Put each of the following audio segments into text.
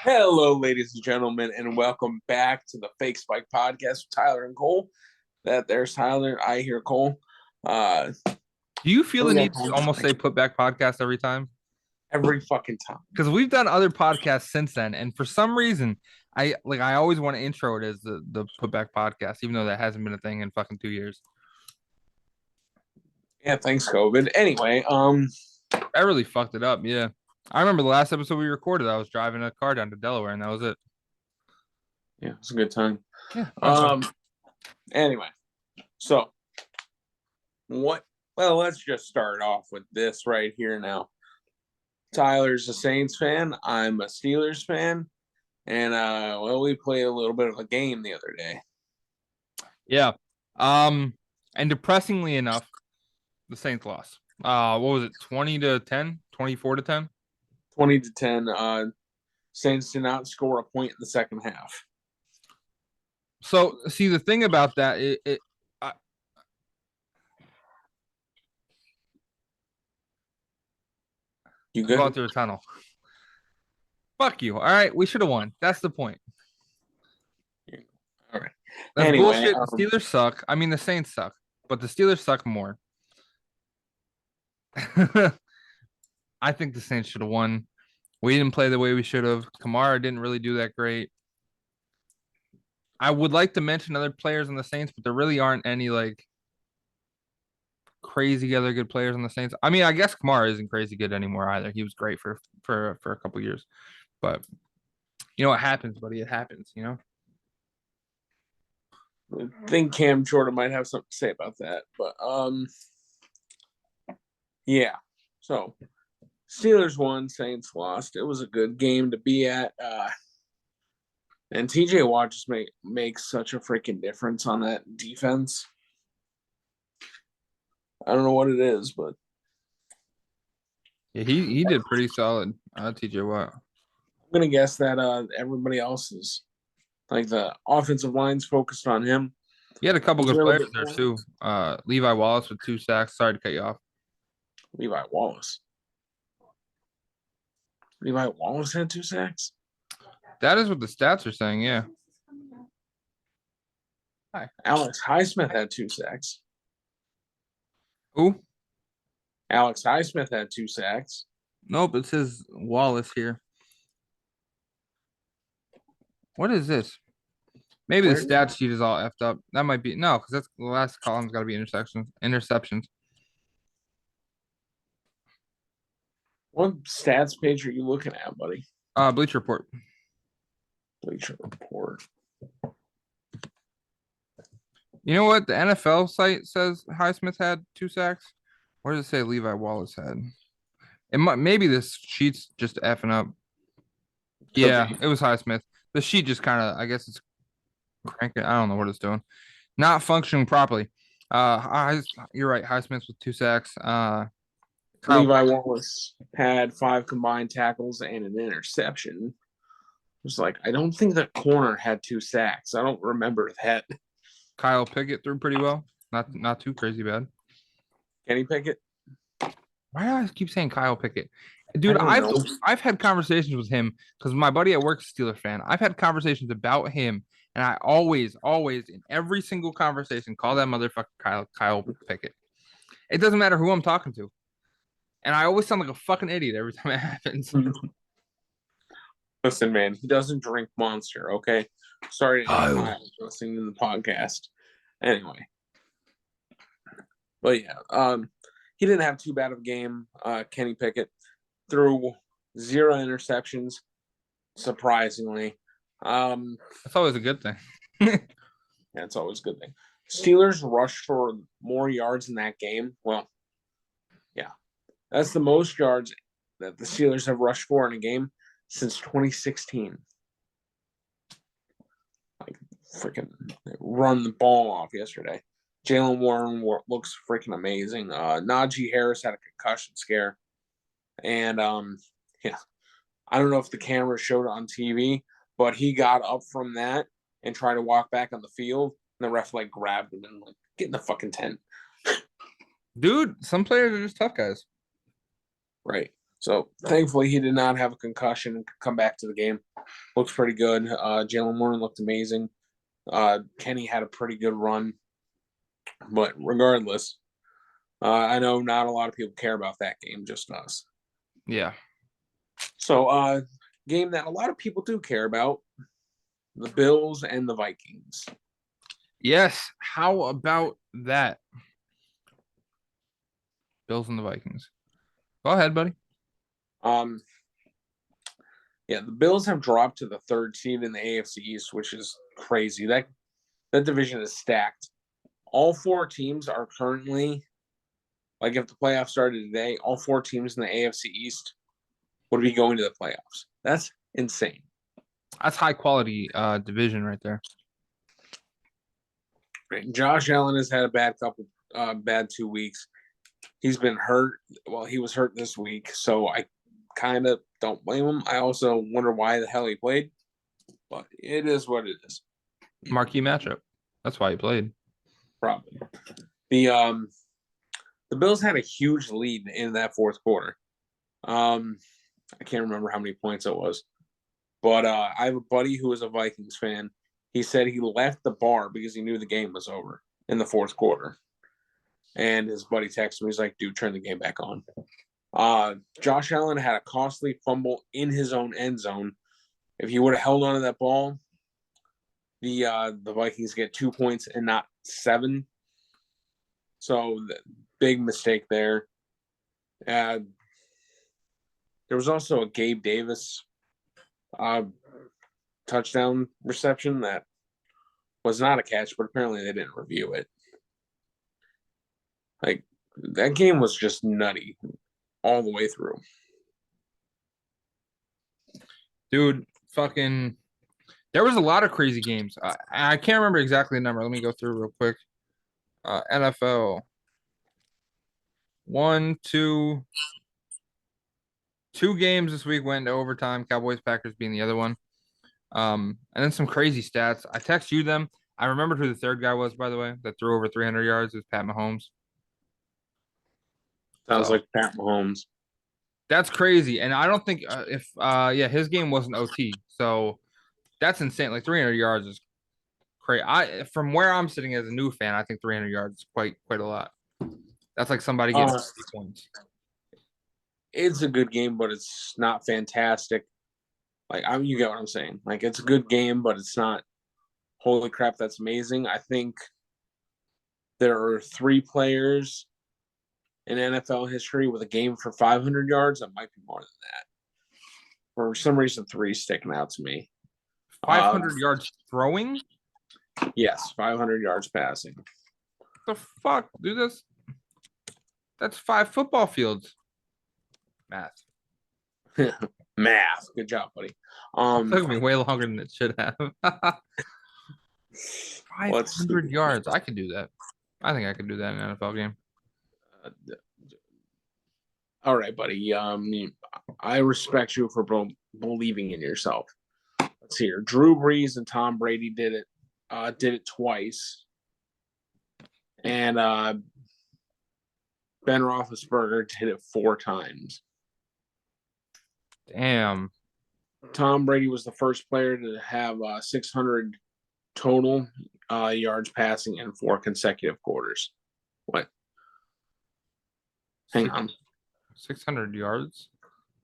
Hello, ladies and gentlemen, and welcome back to the Fake Spike Podcast with Tyler and Cole. There's Tyler. I hear Cole. Do you feel we the got need to almost say put back podcast every time? every fucking time. Because we've done other podcasts since then, and for some reason, I always want to intro it as the put back podcast, even though that hasn't been a thing in fucking 2 years. Yeah, thanks, COVID. Anyway, I really fucked it up. Yeah, I remember the last episode we recorded. I was driving a car down to Delaware, and that was it. Yeah, it's a good time. Yeah. Anyway, so what? Well, let's just start off with this right here now. Tyler's a Saints fan. I'm a Steelers fan. And we played a little bit of a game the other day. Yeah. And depressingly enough, the Saints lost. What was it? 20-10, 24-10? 20-10. Saints did not score a point in the second half. So, see, the thing about that, You I'm good? going through a tunnel. Fuck you. All right, we should have won. That's the point. All right. That's bullshit. The Steelers suck. I mean, the Saints suck, but the Steelers suck more. I think the Saints should have won. We didn't play the way we should have. Kamara didn't really do that great. I would like to mention other players on the Saints, but there really aren't any like crazy other good players on the Saints. I mean, I guess Kamara isn't crazy good anymore either. He was great for a couple years, but you know what happens, buddy? It happens. You know. I think Cam Jordan might have something to say about that, but yeah. So Steelers won, Saints lost. It was a good game to be at. And TJ Watt just makes such a freaking difference on that defense. I don't know what it is, but yeah, he did pretty solid. TJ Watt. I'm gonna guess that everybody else is like the offensive line's focused on him. He had a couple good players there too. Levi Wallace with 2 sacks. Sorry to cut you off. Levi Wallace. Levi Wallace had 2 sacks? That is what the stats are saying, yeah. Hi. Alex Highsmith had 2 sacks. Who? Alex Highsmith had 2 sacks. Nope, it says Wallace here. What is this? Maybe the stat sheet is all effed up. That might be no, because that's the last column's got to be interceptions. What stats page are you looking at, buddy? Bleacher Report. Bleacher Report. You know what? The NFL site says Highsmith had 2 sacks. Where does it say Levi Wallace had? It might maybe this sheet's just effing up. Yeah, it was Highsmith. The sheet just kind of, I guess it's cranking. I don't know what it's doing. Not functioning properly. You're right. Highsmith with 2 sacks. Levi Wallace had 5 combined tackles and an interception. It was like, I don't think that corner had 2 sacks. I don't remember that. Kyle Pickett threw pretty well. Not too crazy bad. Kenny Pickett? Why do I keep saying Kyle Pickett? Dude, I've had conversations with him because my buddy at work is a Steelers fan. I've had conversations about him, and I always in every single conversation call that motherfucker Kyle Pickett. It doesn't matter who I'm talking to. And I always sound like a fucking idiot every time it happens. Listen, man, he doesn't drink Monster, okay? Sorry to listening to the podcast. Anyway. But yeah, he didn't have too bad of a game. Kenny Pickett threw 0 interceptions, surprisingly. That's always a good thing. Yeah, it's always a good thing. Steelers rushed for more yards in that game. Well, yeah. That's the most yards that the Steelers have rushed for in a game since 2016. Like, freaking run the ball off yesterday. Jalen Warren looks freaking amazing. Najee Harris had a concussion scare. And, yeah, I don't know if the camera showed it on TV, but he got up from that and tried to walk back on the field. And the ref, like, grabbed him and, like, get in the fucking tent. Dude, some players are just tough guys. Right. So thankfully he did not have a concussion and could come back to the game. Looks pretty good. Jalen Warren looked amazing. Kenny had a pretty good run. But regardless, I know not a lot of people care about that game, just us. Yeah. So game that a lot of people do care about, the Bills and the Vikings. Yes. How about that? Bills and the Vikings. Go ahead, buddy. Yeah, the Bills have dropped to the 3rd seed in the AFC East, which is crazy. That division is stacked. All 4 teams are currently, like if the playoffs started today, all 4 teams in the AFC East would be going to the playoffs. That's insane. That's high quality division right there. Josh Allen has had a bad 2 weeks. He's been hurt. Well, he was hurt this week, so I kind of don't blame him. I also wonder why the hell he played, but it is what it is. Marquee matchup. That's why he played. Probably. The Bills had a huge lead in that 4th quarter. I can't remember how many points it was, but I have a buddy who is a Vikings fan. He said he left the bar because he knew the game was over in the 4th quarter. And his buddy texted me. He's like, dude, turn the game back on. Josh Allen had a costly fumble in his own end zone. If he would have held on to that ball, the Vikings get 2 points and not 7. So big mistake there. There was also a Gabe Davis touchdown reception that was not a catch, but apparently they didn't review it. Like, that game was just nutty all the way through. Dude, fucking there was a lot of crazy games. I can't remember exactly the number. Let me go through real quick. NFL. 2 games this week went to overtime. Cowboys, Packers being the other one. And then some crazy stats. I text you them. I remembered who the 3rd guy was, by the way, that threw over 300 yards. It was Pat Mahomes. Sounds like Pat Mahomes. That's crazy. And I don't think his game wasn't OT. So that's insane. Like 300 yards is crazy. From where I'm sitting as a new fan, I think 300 yards is quite a lot. That's like somebody getting 50 points. It's a good game, but it's not fantastic. Like, you get what I'm saying. Like, it's a good game, but it's not, holy crap, that's amazing. I think there are 3 players in NFL history with a game for 500 yards. That might be more than that. For some reason, 3 sticking out to me. 500 yards throwing? Yes, 500 yards passing. What the fuck, dude? That's 5 football fields. Math. Math. Good job, buddy. It took me way longer than it should have. 500 yards. I could do that. I think I could do that in an NFL game. All right, buddy. I respect you for believing in yourself. Let's see here. Drew Brees and Tom Brady did it twice, and Ben Roethlisberger did it 4 times. Damn. Tom Brady was the first player to have 600 total yards passing in 4 consecutive quarters. What? Hang on. 600 yards?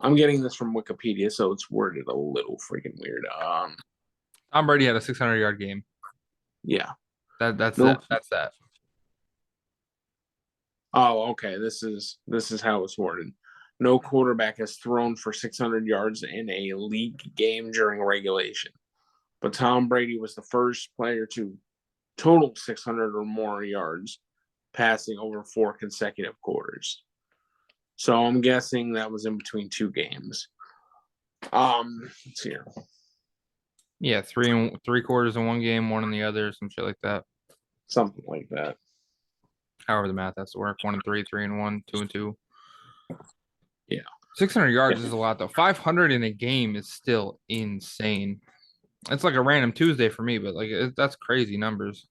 I'm getting this from Wikipedia, so it's worded a little freaking weird. Tom Brady had a 600-yard game. Yeah. That's Nope. that. Oh, okay. This is how it's worded. No quarterback has thrown for 600 yards in a league game during regulation. But Tom Brady was the first player to total 600 or more yards passing over 4 consecutive quarters. So I'm guessing that was in between 2 games. Let's see here. Yeah, 3 quarters in one game, 1 in the other, some shit like that. Something like that. However the math has to work. 1 and 3, 3 and 1, 2 and 2. Yeah. 600 yards is a lot, though. 500 in a game is still insane. It's like a random Tuesday for me, but that's crazy numbers.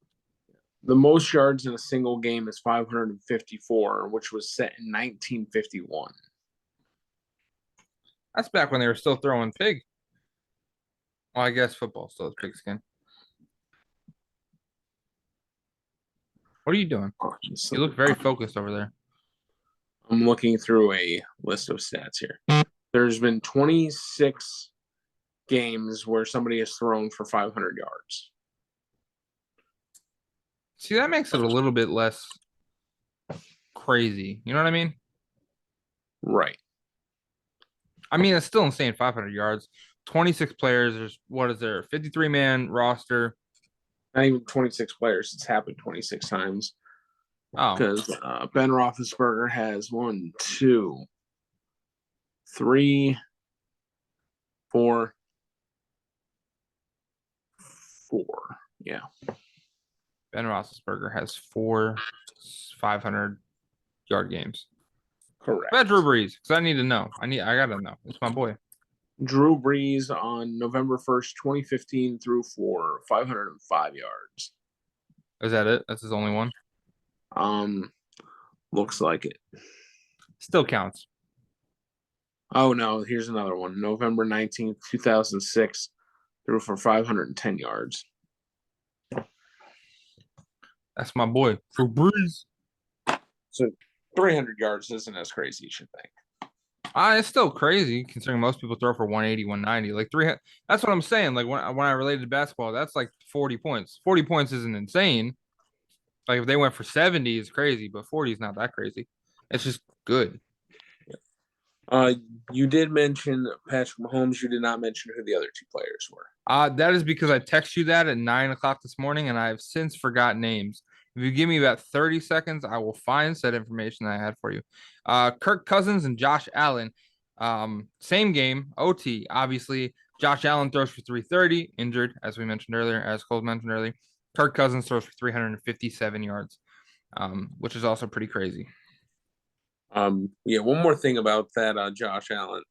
The most yards in a single game is 554, which was set in 1951. That's back when they were still throwing pig. Well, I guess football still has pigskin. What are you doing? You look very focused over there. I'm looking through a list of stats here. There's been 26 games where somebody has thrown for 500 yards. See, that makes it a little bit less crazy. You know what I mean? Right. I mean, it's still insane. 500 yards, 26 players. There's what is there? 53-man roster. Not even 26 players. It's happened 26 times. Oh, Because Ben Roethlisberger has 1, 2, 3, 4, 4. Yeah. Ben Roethlisberger has 4 500-yard games. Correct. But Drew Brees, because I need to know. I gotta know. It's my boy. Drew Brees on November 1st, 2015 threw for 505 yards. Is that it? That's his only one? Looks like it. Still counts. Oh no, here's another one. November 19th, 2006 threw for 510 yards. That's my boy. Drew Brees. So 300 yards isn't as crazy as you think. It's still crazy considering most people throw for 180, 190. Like 300. That's what I'm saying. Like when I related to basketball, that's like 40 points. 40 points isn't insane. Like if they went for 70, it's crazy, but 40 is not that crazy. It's just good. You did mention Patrick Mahomes. You did not mention who the other two players were. That is because I texted you that at 9 o'clock this morning, and I have since forgot names. If you give me about 30 seconds, I will find said information that I had for you. Kirk Cousins and Josh Allen. Same game, OT. Obviously, Josh Allen throws for 330, injured, as we mentioned earlier, as Cole mentioned earlier. Kirk Cousins throws for 357 yards, which is also pretty crazy. Yeah, one more thing about that Josh Allen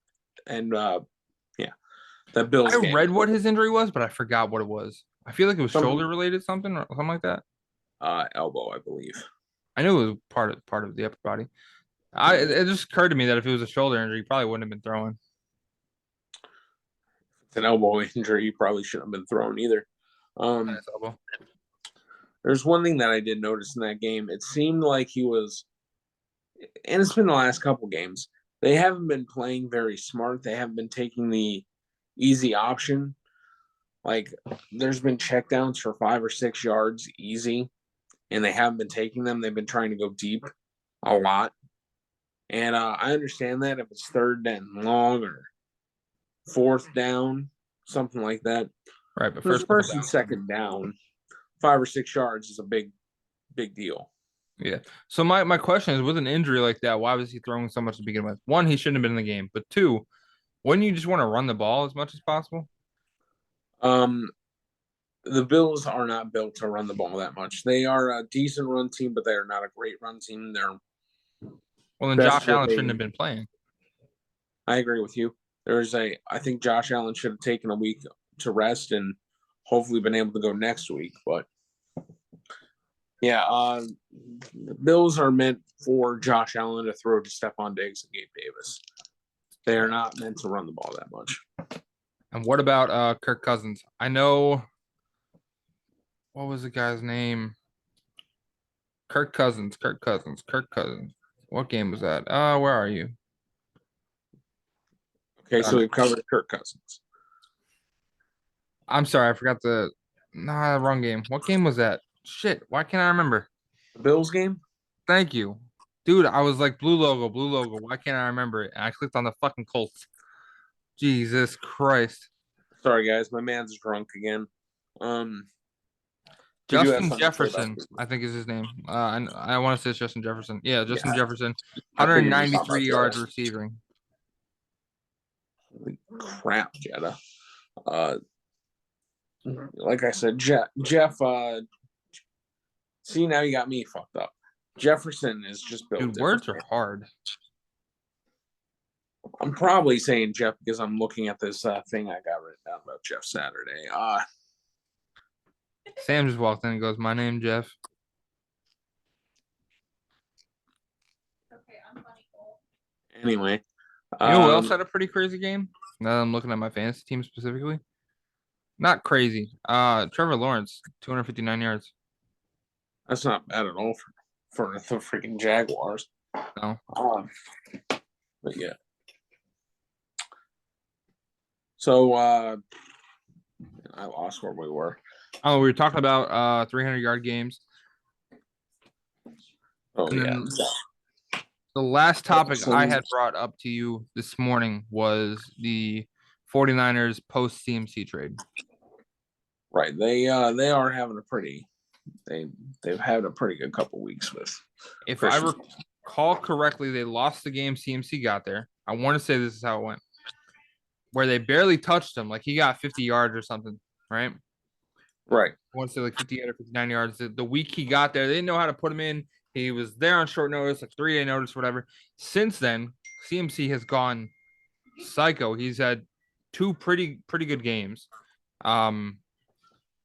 and that Bills game. I read what his injury was, but I forgot what it was. I feel like it was shoulder related, something or something like that. Elbow, I believe. I knew it was part of the upper body. It just occurred to me that if it was a shoulder injury, he probably wouldn't have been throwing. If it's an elbow injury, he probably shouldn't have been thrown either. Nice elbow. There's one thing that I did notice in that game. It seemed like he was, and it's been the last couple games, they haven't been playing very smart. They haven't been taking the easy option. Like, there's been checkdowns for 5 or 6 yards easy, and they haven't been taking them. They've been trying to go deep a lot. And I understand that if it's third and long or fourth down, something like that. Right, but first and second down, 5 or 6 yards is a big deal. Yeah. So my question is, with an injury like that, why was he throwing so much to begin with? One, he shouldn't have been in the game. But two, wouldn't you just want to run the ball as much as possible? The Bills are not built to run the ball that much. They are a decent run team, but they are not a great run team. Well, then Josh Allen shouldn't have been playing. I agree with you. I think Josh Allen should have taken a week to rest and hopefully been able to go next week. But yeah, the Bills are meant for Josh Allen to throw to Stephon Diggs and Gabe Davis. They are not meant to run the ball that much. And what about Kirk Cousins? I know. What was the guy's name? Kirk Cousins. What game was that? Where are you? Okay, so we've covered Kirk Cousins. I'm sorry, I forgot wrong game. What game was that? Shit, why can't I remember? The Bills game? Thank you. Dude, I was like, blue logo. Why can't I remember it? And I clicked on the fucking Colts. Jesus Christ. Sorry, guys. My man's drunk again. Justin Jefferson, I think is his name. I want to say it's Justin Jefferson. Yeah, Justin Jefferson. 193 yards receiving. Holy crap, Jetta. Like I said, Jeff, see, now you got me fucked up. Jefferson is just built. Dude, words are hard. I'm probably saying Jeff because I'm looking at this thing I got written down about Jeff Saturday. Sam just walked in and goes, "My name, Jeff." Okay, I'm funny. Anyway, You know who else had a pretty crazy game? Now that I'm looking at my fantasy team specifically. Not crazy. Trevor Lawrence, 259 yards. That's not bad at all for the freaking Jaguars. No. But yeah. So I lost where we were. Oh, we were talking about 300-yard games. Oh And yeah. then the last topic I had brought up to you this morning was the 49ers post CMC trade. Right. They are having a pretty they've had a pretty good couple weeks with. If Christian. I recall correctly, they lost the game CMC got there. I want to say this is how it went. Where they barely touched him, like he got 50 yards or something, right? Right. I want to say like 58 or 59 yards. The week he got there, they didn't know how to put him in. He was there on short notice, like 3-day notice, whatever. Since then, CMC has gone psycho. He's had two pretty good games,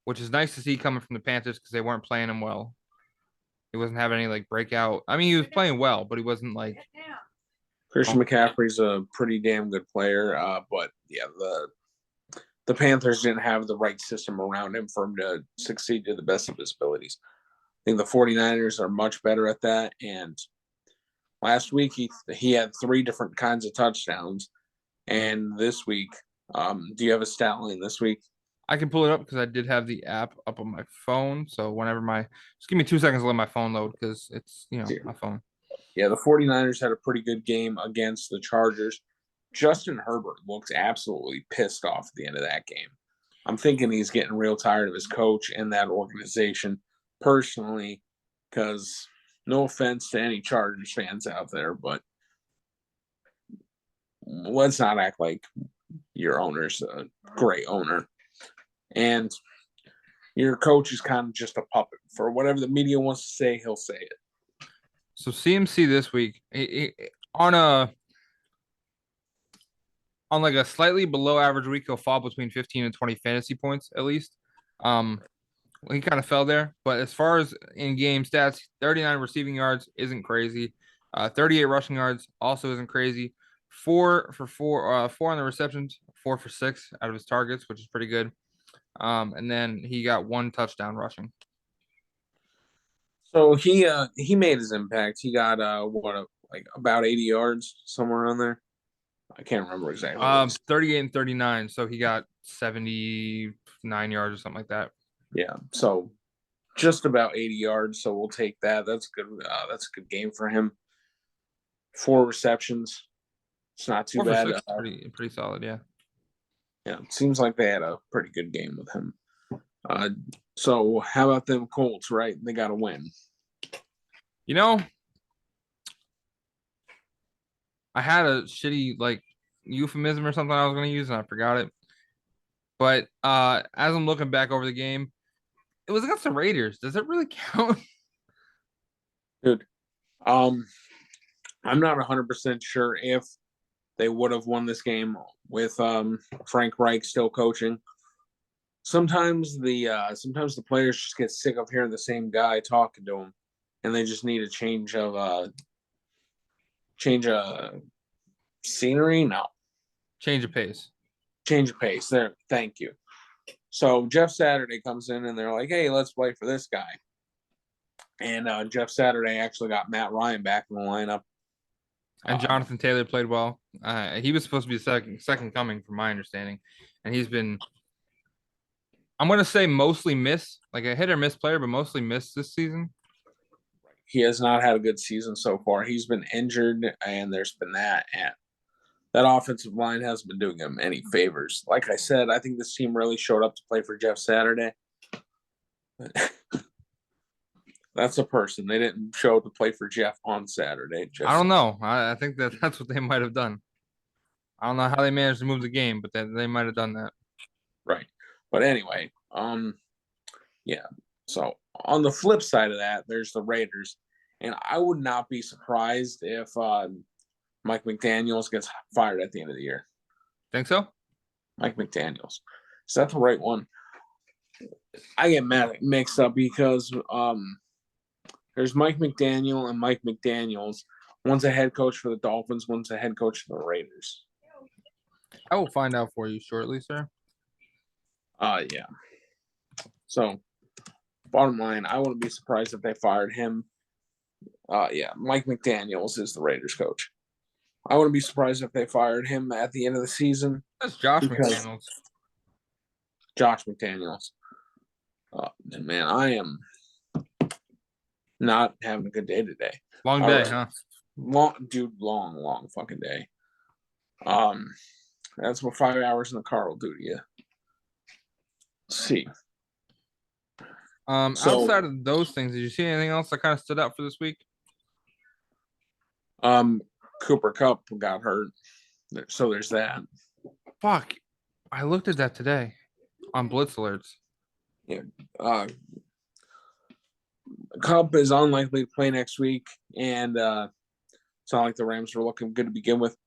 which is nice to see coming from the Panthers because they weren't playing him well. He wasn't having any like breakout. I mean, he was playing well, but he wasn't like. Christian McCaffrey's a pretty damn good player, but yeah, the Panthers didn't have the right system around him for him to succeed to the best of his abilities. I think the 49ers are much better at that. And last week he had 3 different kinds of touchdowns. And this week, do you have a stat line this week? I can pull it up because I did have the app up on my phone. So whenever just give me 2 seconds to let my phone load because it's my phone. Yeah, the 49ers had a pretty good game against the Chargers. Justin Herbert looks absolutely pissed off at the end of that game. I'm thinking he's getting real tired of his coach and that organization personally, because no offense to any Chargers fans out there, but let's not act like your owner's a great owner. And your coach is kind of just a puppet. For whatever the media wants to say, he'll say it. So CMC this week on like a slightly below average week, he'll fall between 15 and 20 fantasy points at least. He kind of fell there, but as far as in-game stats, 39 receiving yards isn't crazy. 38 rushing yards also isn't crazy. 4 on the receptions, 4 for 6 out of his targets, which is pretty good. And then he got 1 touchdown rushing. So he made his impact. He got like about 80 yards, somewhere around there. I can't remember exactly. 38 and 39, so he got 79 yards or something like that. Yeah, so just about 80 yards. So we'll take that. That's good. That's a good game for him. 4 receptions. It's not too bad. Pretty solid, yeah. Yeah, it seems like they had a pretty good game with him. So how about them Colts, right? They got to win. I had a shitty like euphemism or something I was going to use and I forgot it. But as I'm looking back over the game, it was against the Raiders. Does it really count? Dude, I'm not 100% sure if they would have won this game with Frank Reich still coaching. Sometimes the players just get sick of hearing the same guy talking to them, and they just need a change of scenery. No, change of pace. Change of pace. There, thank you. So Jeff Saturday comes in, and they're like, "Hey, let's play for this guy." And Jeff Saturday actually got Matt Ryan back in the lineup. And Jonathan Taylor played well. He was supposed to be the second coming, from my understanding, and he's been. I'm going to say mostly miss, like a hit or miss player, but mostly miss this season. He has not had a good season so far. He's been injured, and there's been that. And that offensive line hasn't been doing him any favors. Like I said, I think this team really showed up to play for Jeff Saturday. That's a person. They didn't show up to play for Jeff on Saturday. I don't know. I think that's what they might have done. I don't know how they managed to move the game, but they might have done that. Right. But anyway, yeah. So on the flip side of that, there's the Raiders. And I would not be surprised if Mike McDaniels gets fired at the end of the year. Think so? Mike McDaniels. Is that the right one? I get mixed up because there's Mike McDaniel and Mike McDaniels. One's a head coach for the Dolphins. One's a head coach for the Raiders. I will find out for you shortly, sir. Yeah. So, bottom line, I wouldn't be surprised if they fired him. Yeah, Mike McDaniels is the Raiders coach. I wouldn't be surprised if they fired him at the end of the season. That's Josh McDaniels. Josh McDaniels. And man, I am not having a good day today. Long day, huh? Long fucking day. That's what 5 hours in the car will do to you. Let's see. Outside of those things, did you see anything else that kind of stood out for this week? Cooper Kupp got hurt, so there's that. Fuck, I looked at that today on Blitz alerts. Yeah, Kupp is unlikely to play next week, and it's not like the Rams were looking good to begin with.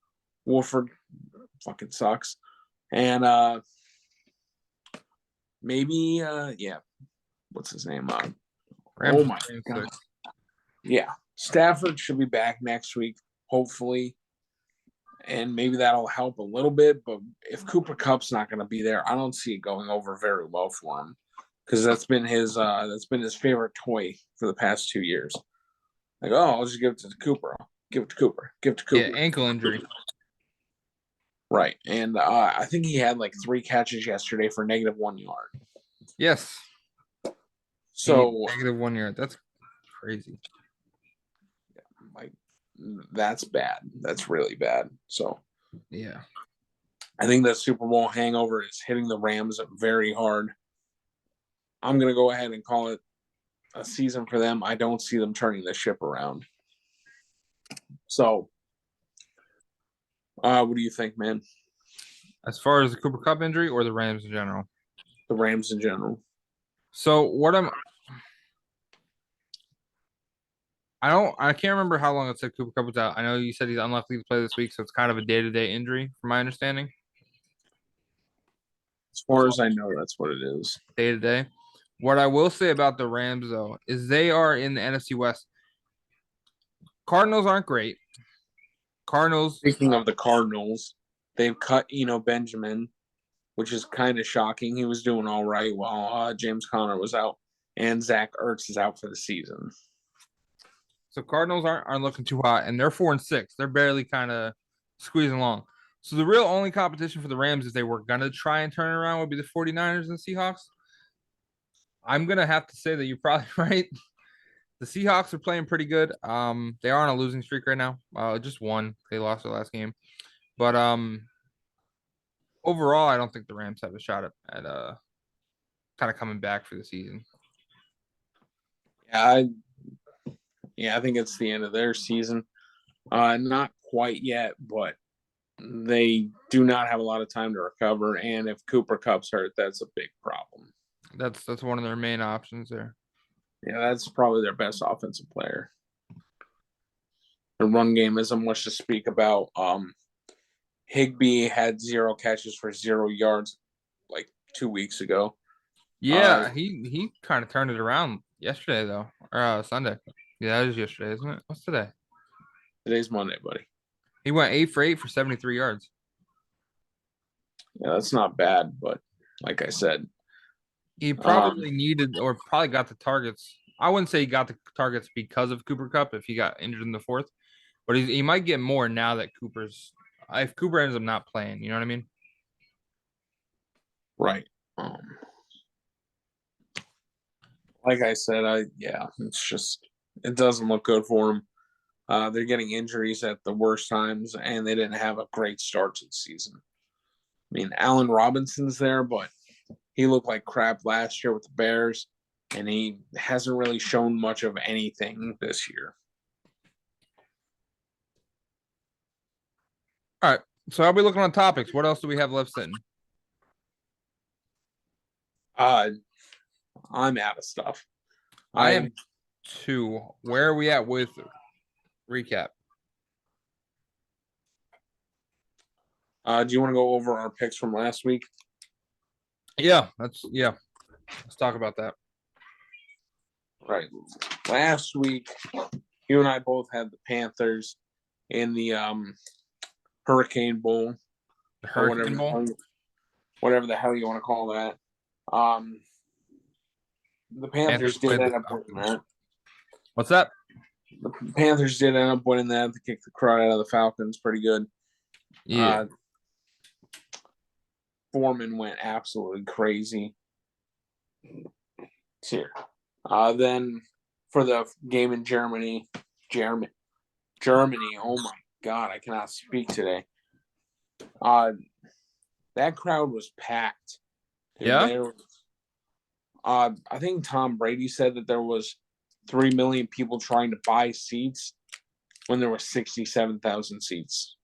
Wolford fucking sucks, and maybe what's his name? Oh my god, yeah, Stafford should be back next week, hopefully, and maybe that'll help a little bit. But if Cooper Kupp's not going to be there, I don't see it going over very well for him, because that's been his favorite toy for the past 2 years. Like, oh, I'll just give it to Cooper. Give it to Cooper. Give it to Cooper. Yeah, ankle injury. Right. And I think he had like 3 catches yesterday for -1 yard. Yes. So -1 yard. That's crazy. Like, that's bad. That's really bad. So yeah, I think that Super Bowl hangover is hitting the Rams very hard. I'm going to go ahead and call it a season for them. I don't see them turning the ship around. So, what do you think, man? As far as the Cooper Kupp injury or the Rams in general? The Rams in general. So I can't remember how long it said Cooper Kupp was out. I know you said he's unlikely to play this week, so it's kind of a day-to-day injury, from my understanding. As far as I know, that's what it is. Day-to-day. What I will say about the Rams, though, is they are in the NFC West. Cardinals aren't great. Speaking of the Cardinals, they've cut Benjamin, which is kind of shocking. He was doing all right while James Conner was out, and Zach Ertz is out for the season. So Cardinals aren't looking too hot, and they're 4-6. They're barely kind of squeezing along. So the real only competition for the Rams, if they were going to try and turn it around, would be the 49ers and Seahawks. I'm going to have to say that you're probably right. The Seahawks are playing pretty good. They are on a losing streak right now. Just one. They lost their last game. But overall, I don't think the Rams have a shot at kind of coming back for the season. Yeah, I think it's the end of their season. Not quite yet, but they do not have a lot of time to recover. And if Cooper Kupp's hurt, that's a big problem. That's one of their main options there. Yeah, that's probably their best offensive player. The run game isn't much to speak about. Higbee had 0 catches for 0 yards like 2 weeks ago. Yeah, he kind of turned it around yesterday, though, or Sunday. Yeah, that was yesterday, isn't it? What's today? Today's Monday, buddy. He went 8 for 8 for 73 yards. Yeah, that's not bad, but like I said, he probably needed or probably got the targets. I wouldn't say he got the targets because of Cooper Kupp if he got injured in the 4th, but he might get more now that if Cooper ends up not playing, you know what I mean? Right. Like I said, it's just, it doesn't look good for him. They're getting injuries at the worst times, and they didn't have a great start to the season. I mean, Allen Robinson's there, but he looked like crap last year with the Bears, and he hasn't really shown much of anything this year. All right. So I'll be looking on topics. What else do we have left sitting? I'm out of stuff. I am too. Where are we at with recap? Do you want to go over our picks from last week? Yeah. Let's talk about that. Right. Last week, you and I both had the Panthers in the Hurricane Bowl The or Hurricane Bowl. whatever the hell you want to call that. The Panthers did played end the up winning that. What's that? The Panthers did end up winning that to kick the crud out of the Falcons pretty good. Yeah. Foreman went absolutely crazy. Here. Then for the game in Germany. Oh my God, I cannot speak today. That crowd was packed. Dude, Yeah. I think Tom Brady said that there was 3 million people trying to buy seats when there were 67,000 seats.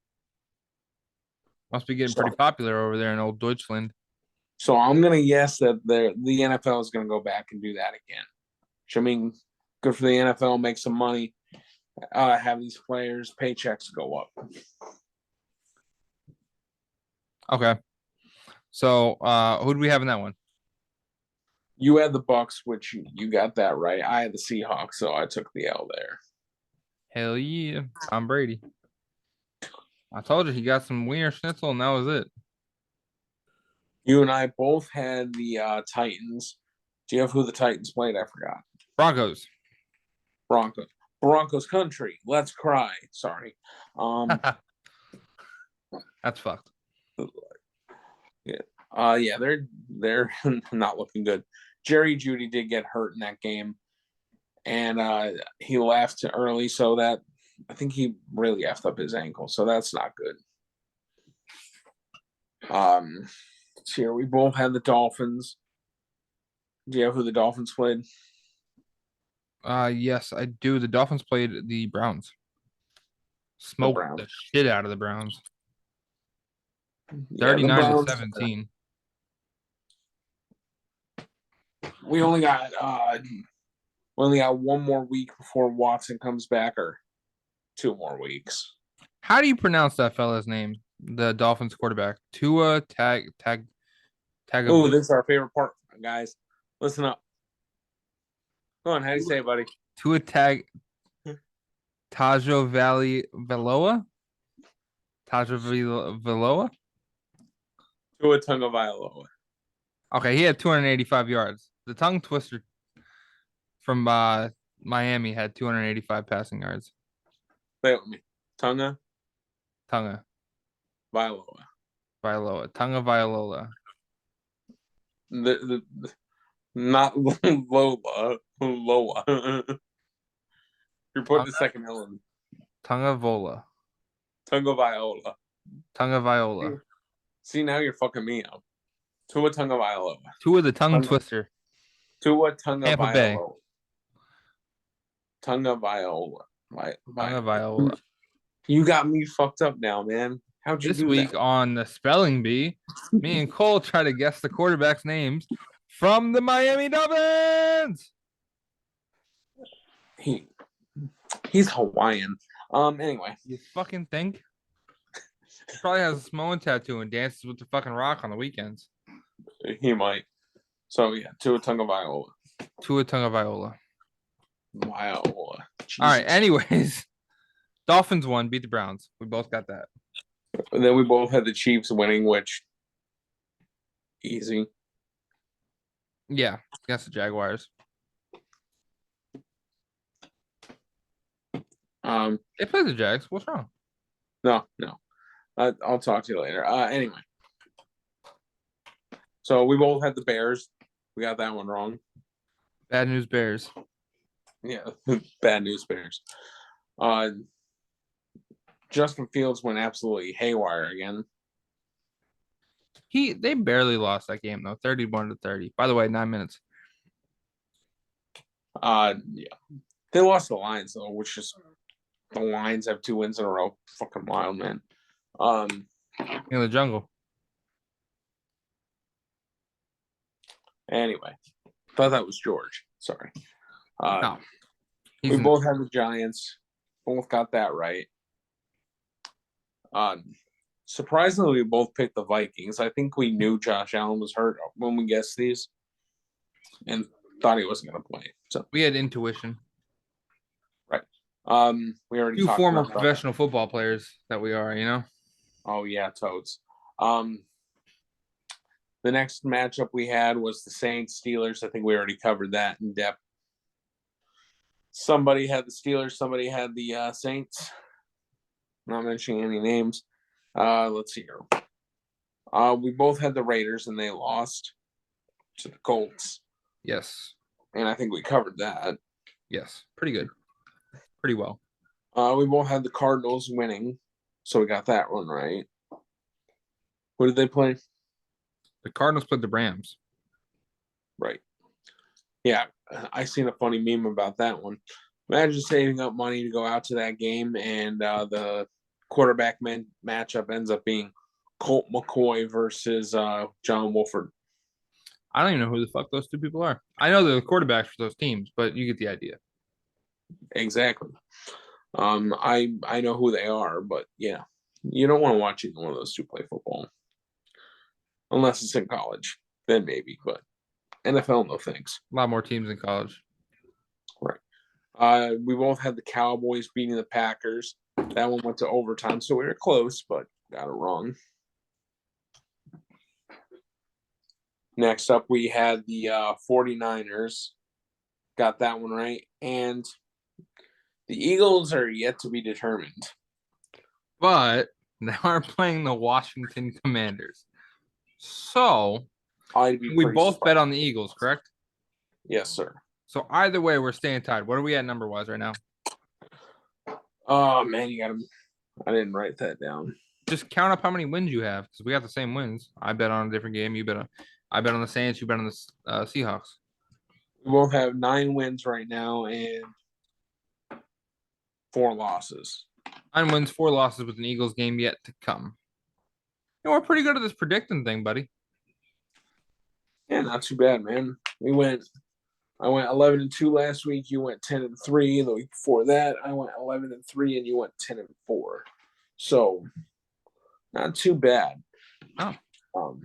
Must be getting pretty popular over there in old Deutschland. So I'm gonna guess that the NFL is gonna go back and do that again. Which, I mean, good for the NFL, make some money, have these players' paychecks go up. Okay. So who do we have in that one? You had the Bucks, which you got that right. I had the Seahawks, so I took the L there. Hell yeah, Tom Brady. I told you he got some wiener schnitzel, and that was it. You and I both had the Titans. Do you have who the Titans played? I forgot. Broncos. Broncos country. Let's cry. Sorry. That's fucked. Yeah, they're not looking good. Jerry Jeudy did get hurt in that game, and he left early, so that I think he really effed up his ankle, so that's not good. Here we both had the Dolphins. Do you have who the Dolphins played? Yes, I do. The Dolphins played the Browns. Smoked the shit out of the Browns. 39-17. We only got one more week before Watson comes back, or 2 more weeks. How do you pronounce that fella's name? The Dolphins quarterback. Tua Tag. Oh, this is our favorite part, guys. Listen up. Go on, how do you say it, buddy? Tua Tajo Valley Veloa? Tajo Veloa? Tua Tagovailoa. Okay, he had 285 yards. The tongue twister from Miami had 285 passing yards. Say it with me. Tonga. Vailoa. Tonga Vailoa. The not Lola. Loa. You're putting the second L in. Tonga Viola. See, now you're fucking me up. Tua Tagovailoa. Tua the tongue twister. Tua Tagovailoa. Bay. Tagovailoa. You got me fucked up now, man. How'd you do that? This week on the spelling bee, me and Cole try to guess the quarterbacks' names from the Miami Dolphins. He's Hawaiian. Anyway. You fucking think? He probably has a Samoan tattoo and dances with the fucking Rock on the weekends. He might. So yeah, Tua Tagovailoa. All right. Anyways, Dolphins won, beat the Browns. We both got that. And then we both had the Chiefs winning, which easy. Yeah, against the Jaguars. They played the Jags. What's wrong? No. I'll talk to you later. Anyway. So we both had the Bears. We got that one wrong. Bad news Bears. Yeah, bad news Bears. Justin Fields went absolutely haywire again. They barely lost that game though, 31-30. By the way, 9 minutes. Yeah. They lost the Lions though, which is the Lions have 2 wins in a row. Fucking wild, man. In the jungle. Anyway, thought that was George. Sorry. No. We both had the Giants. Both got that right. Surprisingly, we both picked the Vikings. I think we knew Josh Allen was hurt when we guessed these, and thought he wasn't going to play. So we had intuition. Right. We already Two talked former enough about that. professional football players that we are, you know. Oh yeah, toads. Um, the next matchup we had was the Saints Steelers. I think we already covered that in depth. Somebody had the Steelers, somebody had the Saints. Not mentioning any names. Let's see here. We both had the Raiders, and they lost to the Colts. Yes. And I think we covered that. Yes. Pretty good. Pretty well. We both had the Cardinals winning, so we got that one right. Who did they play? The Cardinals played the Rams. Right. Yeah, I seen a funny meme about that one. Imagine saving up money to go out to that game, and the quarterback matchup ends up being Colt McCoy versus John Wolford. I don't even know who the fuck those two people are. I know they're the quarterbacks for those teams, but you get the idea. Exactly. I know who they are, but yeah, you don't want to watch either one of those two play football unless it's in college. Then maybe, but NFL, no thanks. A lot more teams in college. Right. We both had the Cowboys beating the Packers. That one went to overtime, so we were close, but got it wrong. Next up, we had the 49ers. Got that one right. And the Eagles are yet to be determined. But they are playing the Washington Commanders. So we both bet on the Eagles, correct? Yes, sir. So either way, we're staying tied. What are we at number wise right now? Oh man, you got to. I didn't write that down. Just count up how many wins you have because we got the same wins. I bet on a different game. I bet on the Saints. You bet on the Seahawks. We both have 9 wins right now and 4 losses. 9 wins, 4 losses with an Eagles game yet to come. You know, we're pretty good at this predicting thing, buddy. Yeah, not too bad, man. I went 11-2 last week. You went 10-3. The week before that, I went 11-3, and you went 10-4. So, not too bad. Oh,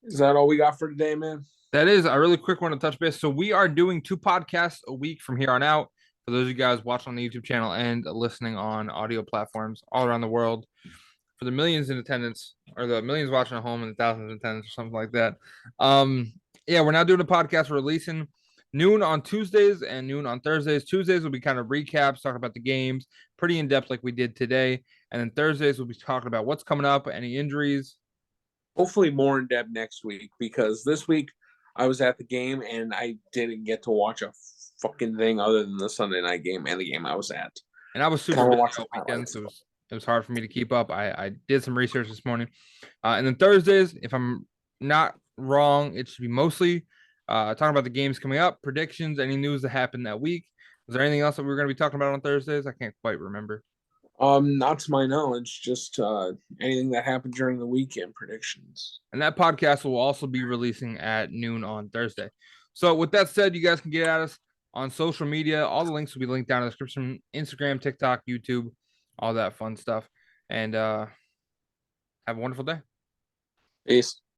is that all we got for today, man? That is a really quick one to touch base. So we are doing 2 podcasts a week from here on out. For those of you guys watching on the YouTube channel and listening on audio platforms all around the world, for the millions in attendance or the millions watching at home and the thousands in attendance or something like that. Yeah, we're now doing a podcast. We're releasing noon on Tuesdays and noon on Thursdays. Tuesdays will be kind of recaps, talking about the games, pretty in depth like we did today. And then Thursdays we'll be talking about what's coming up, any injuries. Hopefully more in depth next week because this week I was at the game and I didn't get to watch a fucking thing other than the Sunday night game and the game I was at. And I was super busy all weekend, so it was hard for me to keep up. I did some research this morning. And then Thursdays, if I'm not wrong, it should be mostly talking about the games coming up, predictions, any news that happened that week. Is there anything else that we were going to be talking about on Thursdays? I can't quite remember. Not to my knowledge, just anything that happened during the weekend predictions. And that podcast will also be releasing at noon on Thursday. So with that said, you guys can get at us on social media. All the links will be linked down in the description. Instagram, TikTok, YouTube, all that fun stuff. And have a wonderful day. Peace.